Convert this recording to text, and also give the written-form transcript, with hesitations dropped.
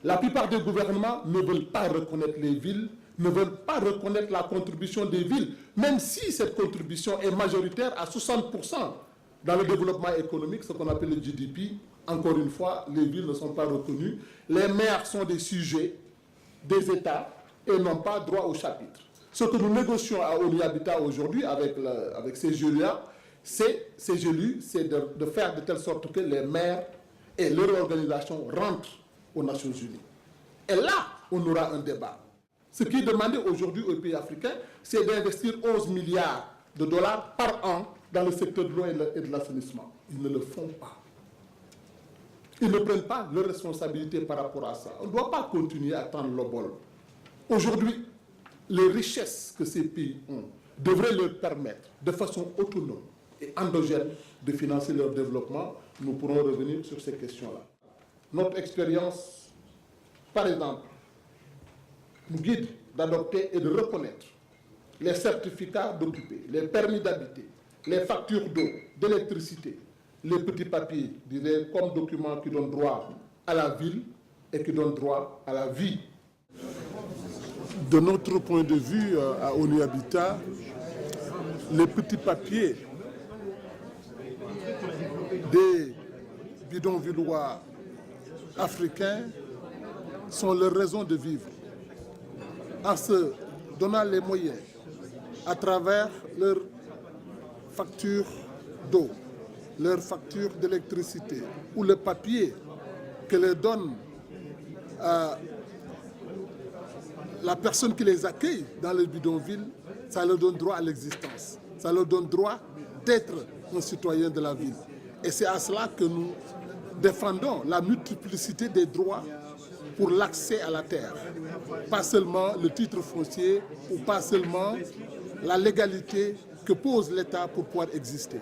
La plupart des gouvernements ne veulent pas reconnaître les villes, ne veulent pas reconnaître la contribution des villes, même si cette contribution est majoritaire à 60% dans le développement économique, ce qu'on appelle le GDP. Encore une fois, les villes ne sont pas reconnues. Les maires sont des sujets des États et n'ont pas droit au chapitre. Ce que nous négocions à ONU Habitat aujourd'hui avec ces élus-là, c'est de faire de telle sorte que les maires et leur organisation rentrent aux Nations Unies. Et là, on aura un débat. Ce qui est demandé aujourd'hui aux pays africains, c'est d'investir 11 milliards de dollars par an dans le secteur de l'eau et de l'assainissement. Ils ne le font pas. Ils ne prennent pas leurs responsabilités par rapport à ça. On ne doit pas continuer à tendre le bol. Aujourd'hui, les richesses que ces pays ont devraient leur permettre de façon autonome et endogène de financer leur développement. Nous pourrons revenir sur ces questions-là. Notre expérience, par exemple, nous guide d'adopter et de reconnaître les certificats d'occuper, les permis d'habiter, les factures d'eau, d'électricité, les petits papiers, comme documents qui donnent droit à la ville et qui donnent droit à la vie. De notre point de vue, à ONU Habitat, les petits papiers des bidonvillois africains sont leur raison de vivre, en se donnant les moyens à travers leurs factures d'eau, leurs factures d'électricité ou le papier que leur donne la personne qui les accueille dans le bidonville. Ça leur donne droit à l'existence, ça leur donne droit d'être un citoyen de la ville. Et c'est à cela que nous défendons la multiplicité des droits pour l'accès à la terre. Pas seulement le titre foncier ou pas seulement la légalité que pose l'État pour pouvoir exister.